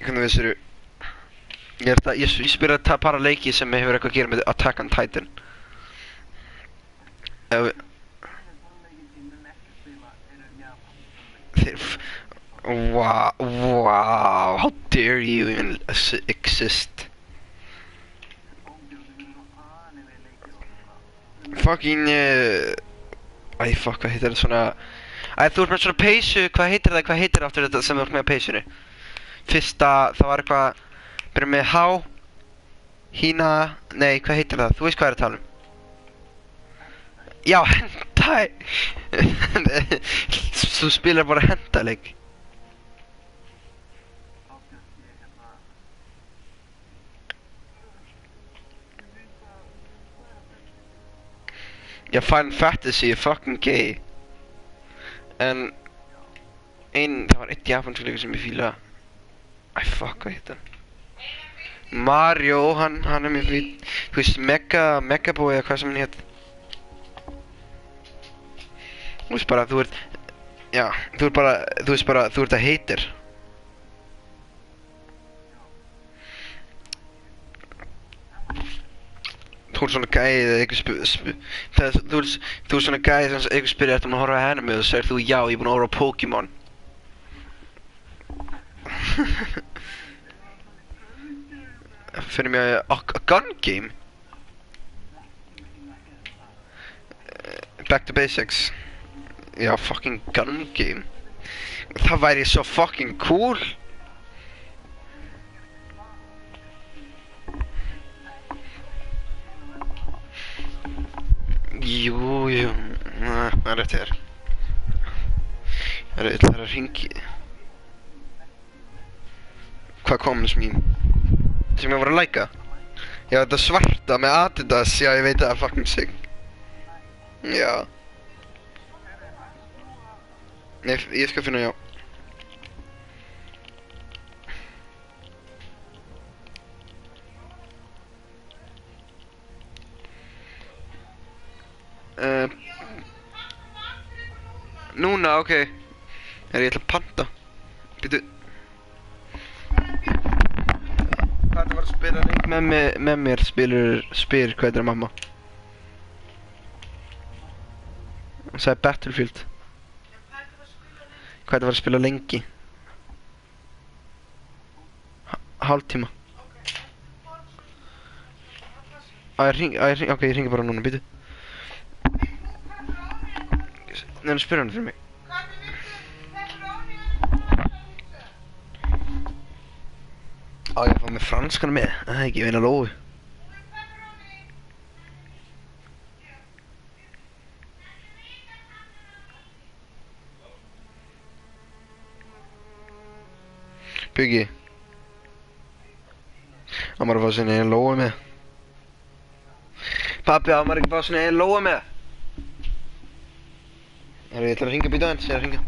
Hvernig vissirðu? Ég spila bara leiki sem hefur eitthvað að gera með Attack on Titan. Wow, how dare you even exist? Fucking, fuck, hvað heitir það svona? Þú ert með svona peysu, hvað heitir það aftur þetta sem þú ert með á peysunni? Fyrsta, það var eitthvað, byrja með H, Hína, nei, hvað heitir það? Þú veist hvað er að tala um? Já, hentai! Þú spilar bara hentaleik. Já, Final Fantasy er fucking gay. En það var eitt japansku leikur sem ég fíla. Fuck, hvað heit hann? Mario, hann er mjög fín. Þú veist, Megaboy eða hvað sem hann heit. Þú veist bara, þú ert að hater. Þú ert svona gæði eða þú ert svona gæði sem eitthvað spyrir eftir að horfa að anime og segir þú já, ég er búinn að horfa á Pokémon. Fyrir mig a gun game. Back to basics. Já, fucking gun game. Það væri svo fucking cool. Jú, það er rétt hér. Það er að hringi. Hvað kom þess mín? Sem ég voru að læka? Já, þetta svarta með Adidas, já ég veit að það er fucking sick. Já. Nei, ég skal finna já. Núna, ok. Ég ætla að panta. Býtu. Hvað það var að spila leik með mér spyr hvað er mamma. Hún sagði Battlefield. Hvað það var að spila lengi. Hálftíma. Ok, ég hringi bara núna, býtu. Nei, spyr hann fyrir mig. Ég fá með franskana með. Það er ekki, ég veina lófi. Byggi. Hann var að fá sinni einn lófi með. Pappi, hann var ekki að fá sinni einn lófi með. Ég ætla að hringa býta hans, ég er að hringa.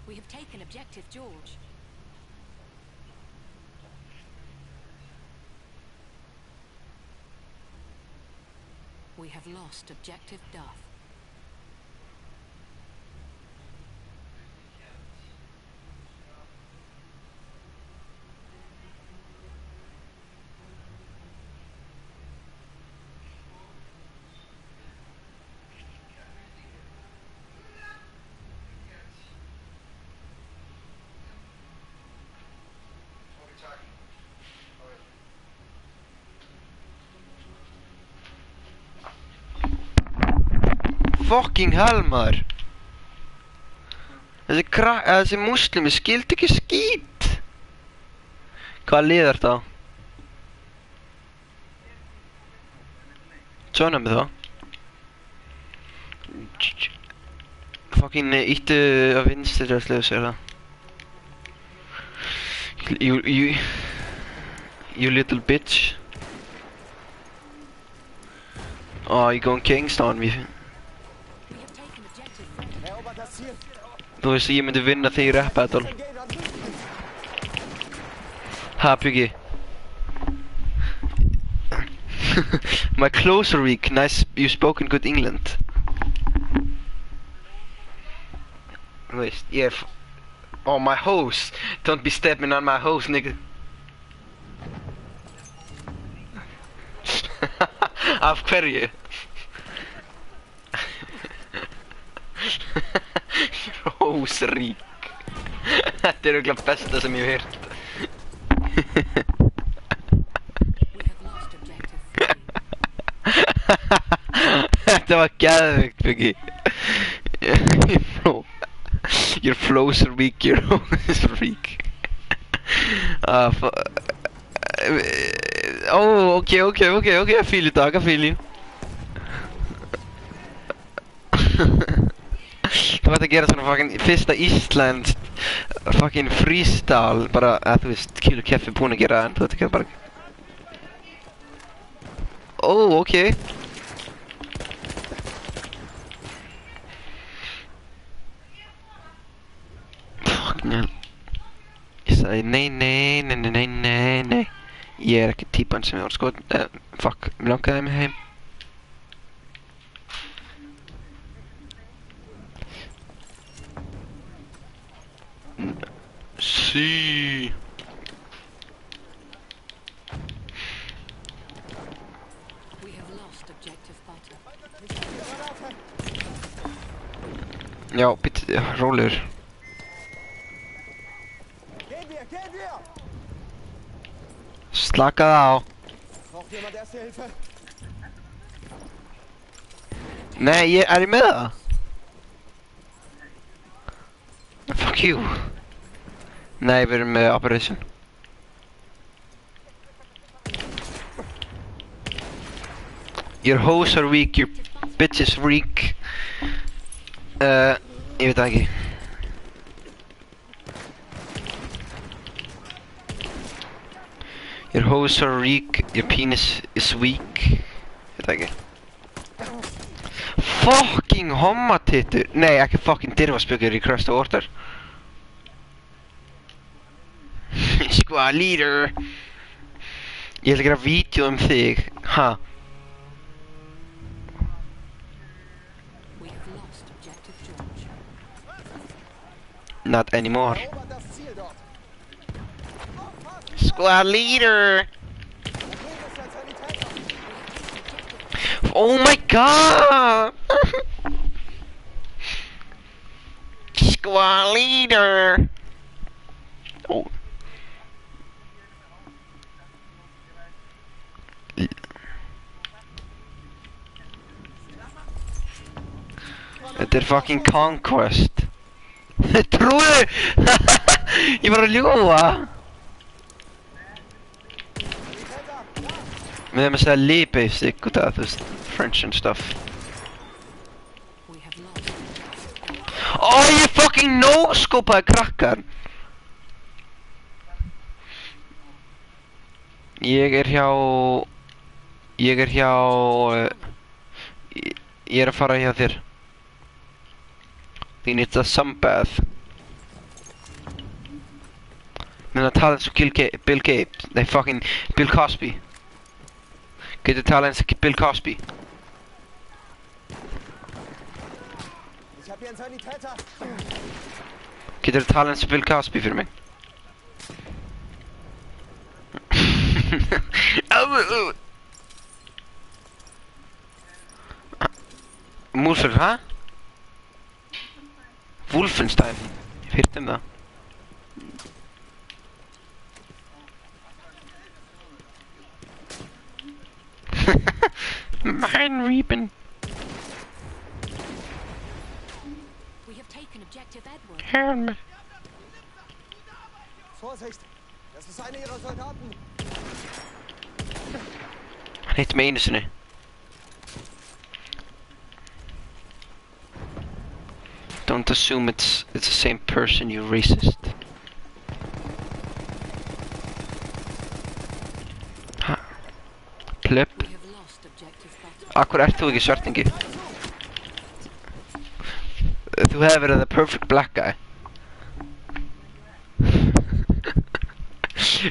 We have taken objective George. We have lost objective Duff. fucking hell, maður? Þessi muslimi skildi ekki skít. Hvað lið er það? Svona með það. Fucking íttu að vinstri að slöðu sér það. You little bitch. Oh, you going Kingston, vi. We have taken objective Freddy. Erobert das Ziel. Þú veist ég myndi vinna þegar ég rap battle. Ha, Puggy. My closer week, nice, you spoke in good England. Þú veist, ég er oh, my hose. Don't be stepping on my hose, nigga. Af hverju? Rósrík. Þetta er örugglega besta sem ég hef heyrt. We have lost objective Freddy. Þetta var geðveikt, Biggie. Your flows are weak, your hose are weak. Oh, okay, I feel you, dog, I feel you. Það var að gera svona fucking fyrsta Íslands fucking freestyle, bara að þú veist, Kjell og Keffi búin að gera en þú veit ekki bara. Oh, okay. Fucking hell. Ég sagði nei. Ég er ekki típan sem ég var sko, fuck, mér langaði mig heim. Sí. We have lost objective butter. Já, bitte, rólegur. Gehen wir! Slakaðu á. Braucht jemand erste Hilfe? Nei, er ég með það? Fuck you. Nei, við erum með operation. Your hoes are weak, your bitch is weak. Ég veit það ekki. Your hoes are weak, your penis is weak. Ég veit það ekki. Fucking hommatittur. Nei, ekki fucking dirfaspjökur í Crust of Order. Squad leader. Ég ætla að gera vídeo þig. Ha? We have lost objective George. Not anymore. Erobert das Ziel dort. Squad leader. Okay, das ist ein Sanitäter. Oh my god. Squad leader. Oh. Þetta er fucking Conquest. Trúðu! Ég var að ljúga. Við erum að segja Lee basic út af þú veist, French and stuff. We have lost. Oh, ég fucking no-scopaði krakkar. Ég er að fara hjá þér. Þín it's a sunbath. Menn að tala eins og Bill Gates. Nei, fucking Bill Cosby. Getur tala eins og Bill Cosby. Ich hab hier einen Sanitäter. Getur tala eins og Bill Cosby fyrir mig. Múlfur, hæ? Wolfenstein. Ég hef heyrt það. Mine Reapen. Objective Edward. Helmet. Vorsicht! Das ist einer ihrer Soldaten! Han hittade mig einu sinni. Don't assume it's the same person, you racist. Ha. Plöpp. We have lost objective butter. Akkur ert þú ekki svartingi? Þú hefur verið the perfect black guy.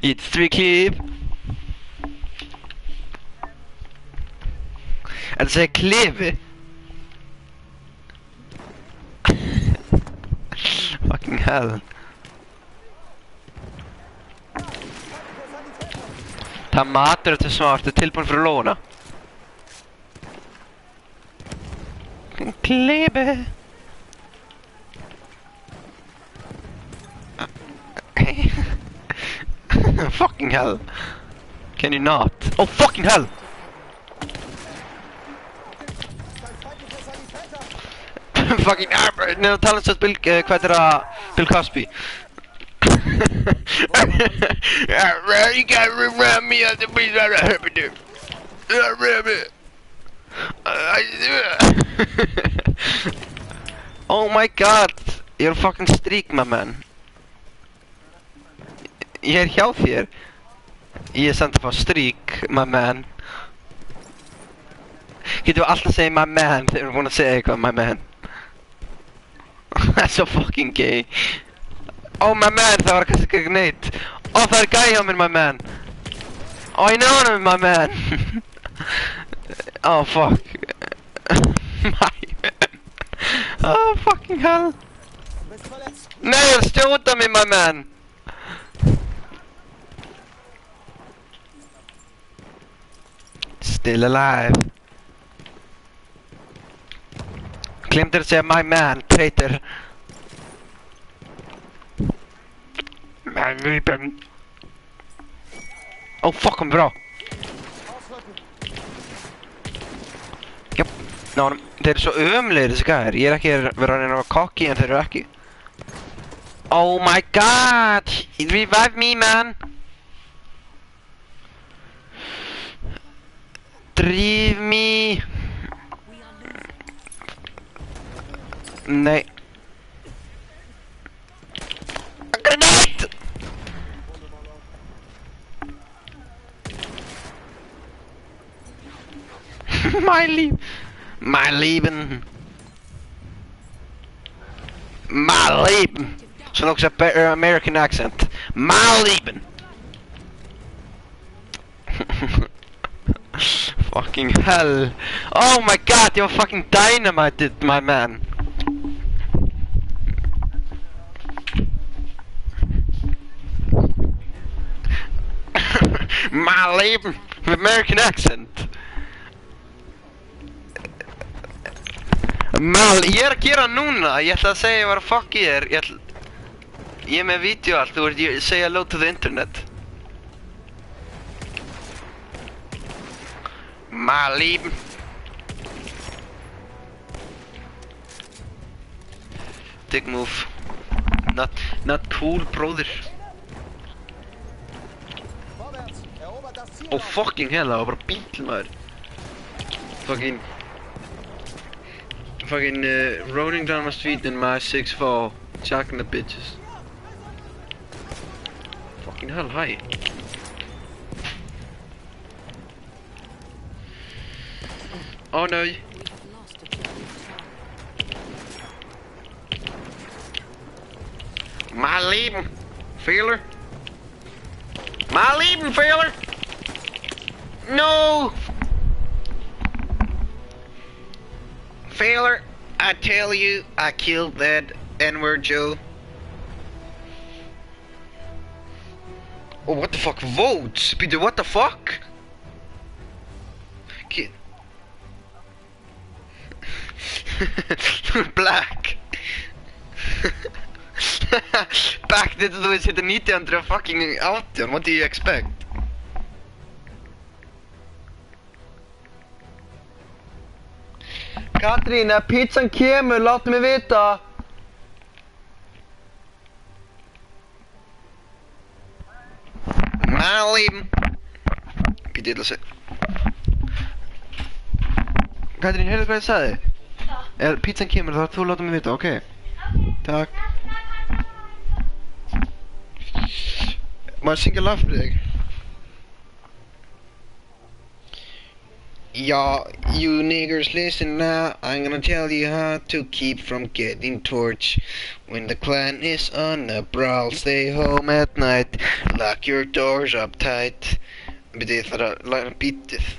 It's 3 clip. En það segir klifi. Fucking hell. Það matur þetta smart, tilbúin fyrir lóna. Klifi. Fucking hell. Can you not? Oh fucking hell. Fucking never tell us Bill hvað Bill Cosby. You gotta remind me of the place I heard it. Oh my god, you're a fucking streak, my man. Ég hjá þér. Ég samt að fá streak, my man. Getum við alltaf segja my man þegar við erum búin að segja eitthvað, my man. That's so fucking gay. Oh my man, það var kannski ekki neitt. Oh, það gæi hjá mér, my man. Oh, ég know him, my man. Oh, fuck. My man. Oh, fucking hell. Nej, stjåta mig, my man. Still alive. Glemte att säga my man, traitor. Man, ripen. Oh, fuck, han bra. Japp. No, det så ömlig det ska här. Ég ekki vera að cocky en þeir ekki. Oh my god! Revive me, man! Driv me! Nej. Granat! My lieb. My lieben. My lieben. Som också är American accent. My lieben. Fucking hell. Oh my god, you're fucking dynamite, my man. My lieben. American accent. Mal, ég að gera núna. Ég ætla að segja ég var að fuck í þér. Ég er með vídeo allt. Þú ert að segja hello to the internet. My lieben. Dick move. Not cool, brother. Oh fucking hell, það var bara bíl maður. Fucking rolling down my street in my 6'4", jacking the bitches. Fucking hell, hi. Oh no. My lieben, feeler. My lieben, feeler. No. Failure, I tell you, I killed that N-word Joe. Oh, what the fuck? Votes? Peter, what the fuck? Black. Back did þú veist, þetta 1900 fucking 18, what do you expect? Katrín, ef pizzan kemur, láttu mig vita. lífum. Býtu illa sig. Katrín, heyrðu hvað ég sagði? Ef pizzan kemur þá þú láta mig vita, ok? Takk. Maður syngja lag fyrir þig. Yeah, you niggers listen now. I'm gonna tell you how to keep from getting torched. When the clan is on a brawl, stay home at night. Lock your doors up tight. Byrju, ég þarf að læra beatið.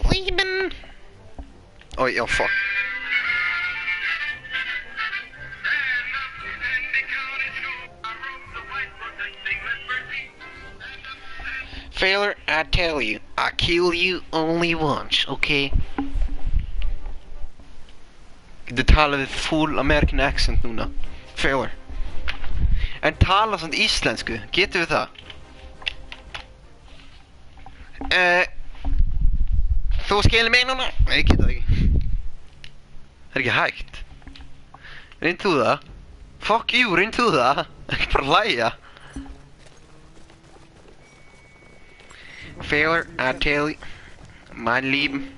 Leaving. Oh, yeah, fuck. Failure, I tell you, I kill you only once, okay? Du talar við full American accent núna. Failure. En tala samt íslensku, getur við það? Þú skilur mig núna? Nei, ég get það ekki. Það ekki hægt. Reynd þú það? Fuck you, reynd þú það? Ekki bara hlæja. Failure, I tell you, mein Lieben.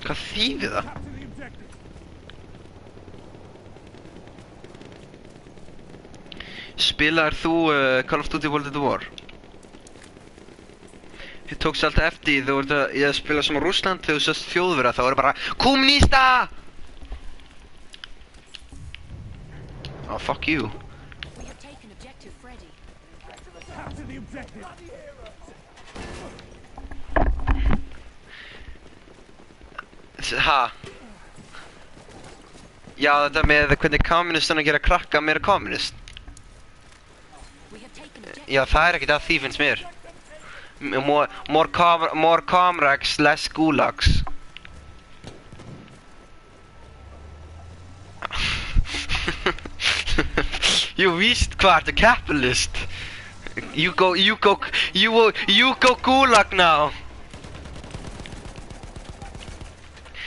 Hvað þýðir það? Spilar þú Call of Duty World at War? Ég tókst alltaf eftir þú voru að spila sem á Rússland þegar þú sést þjóðverða þá voru bara KOMMUNÍSTA! Oh, fuck you. We have taken objective Freddy. Capture the objective. Ha? Já, þetta með hvernig kommunistarnir gera krakka meira kommunist. We have taken objective. Já, það ekkert að því finnst mér. More comrades, less gulags. You víst hvað ertu capitalist. You go gulag now.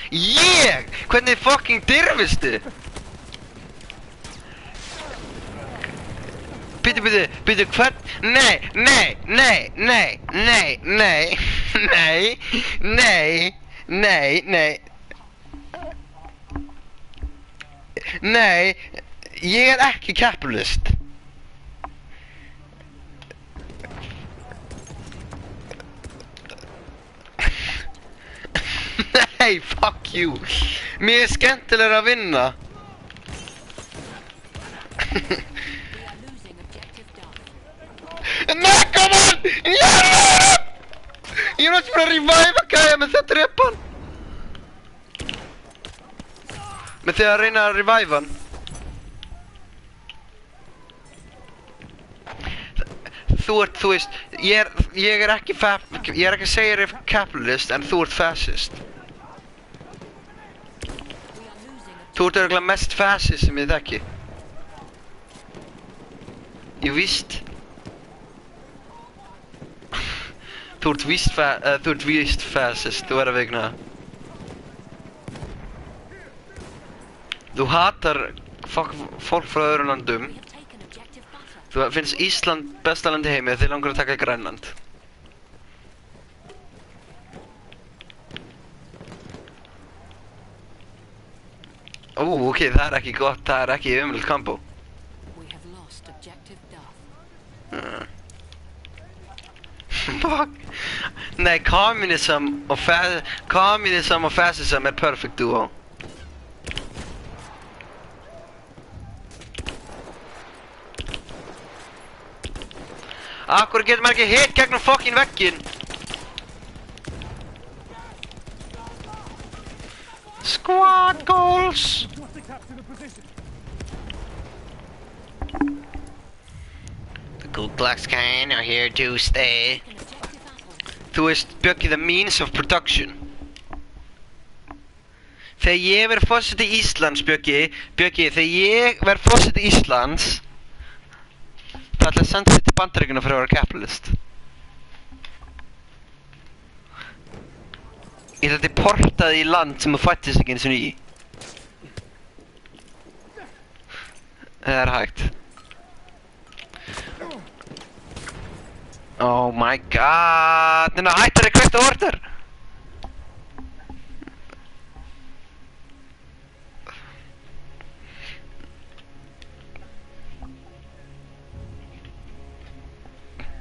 Yeah! Hvernig fucking dirfistu? Býtu, hvern? Nei. Nei, ég ekki capitalist. Nei, fuck you. Mér skemmtilega að vinna. We are losing objective Duff. Nei, come on! Yeah! Ég er náttúrulega að reviva gæja með þetta repan. Með því að reyna að reviva hann. Þú veist, ég er ekki að segja þér capitalist en þú ert fascist. Þú ert örugglega mest fascist sem ég þekki. Ég víst. Þú ert víst fascist, þú er að veikna það. Þú hatar fólk frá öðrum landum. We have taken objective Butter. Þú finnst Ísland besta land í heimi og þið langar að taka Grænland. Ó, ok, það er ekki gott, það er ekki umhverfið kombo. We have lost objective Duff. Fuck. Nei, communism og fascism er perfect duo. Akkur getur maður ekki hitt gegnum fucking vegginn. Squad goals. Got to capture the position. The Ku Klux Klan are here to stay. An objective Apple. Þú veist, Bjöggi, the means of production. Þegar ég verð forseti Íslands, Bjöggi, þegar ég verð forseti Íslands, það ætla að senda þig til Bandaríkjanna fyrir að vera capitalist. Ég ætla að porta þig í land sem þú fættist ekki einu sinni í. Það er hægt. Oh my god, neina hættar að kveikta order.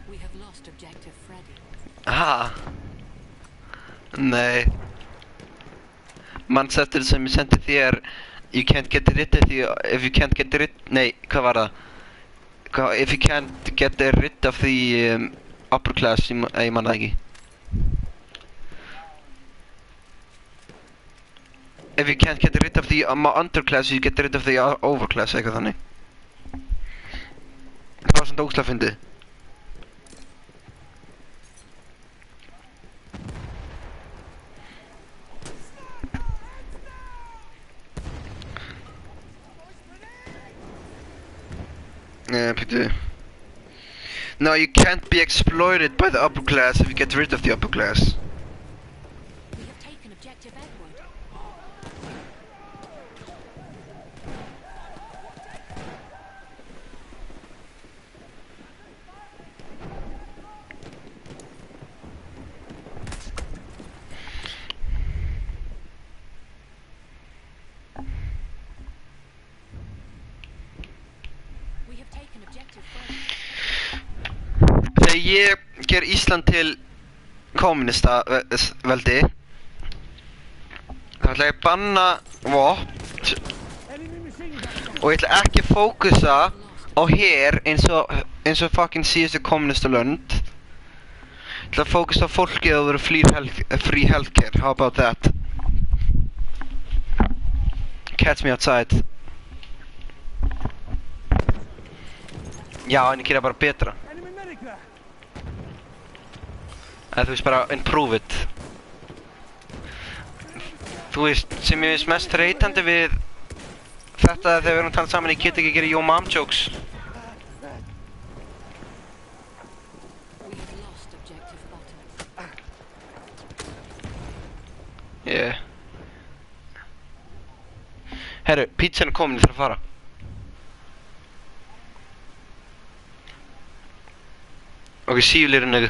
We have lost objective Freddy. Nei. Mannsettur sem ég sendi þér, you can't get rid of the, if you can't get rid, nei, hvað var það? If you can't get rid of the upper class, ég man það ekki. If you can't get rid of the underclass, you get rid of the overclass, eitthvað þannig. Það var svona ógeðslega fyndið. Pítu. No, you can't be exploited by the upper class if you get rid of the upper class. We have taken objective Edward. We have taken objective Freddy. Þegar ég ger Ísland til kommunista veldi, þá ætla ég að banna vopn Enemy machine gun. og ég ætla ekki að fókusa á her eins og fucking síðustu kommunista lönd. Ég ætla að fókusa á fólkið að vera free healthcare. How about that? Catch me outside. Já, en ég gera bara betra. Enemy medic there. Eða þú veist bara improve it. Þú veist, sem ég veist mest reytandi við þetta þegar við erum að tala saman, ég get ekki að gera yo mom jokes. We have lost objective bottom. Yeah. Herru, pizzan er komin, ég þarf að fara. Okay, see you later, nigga.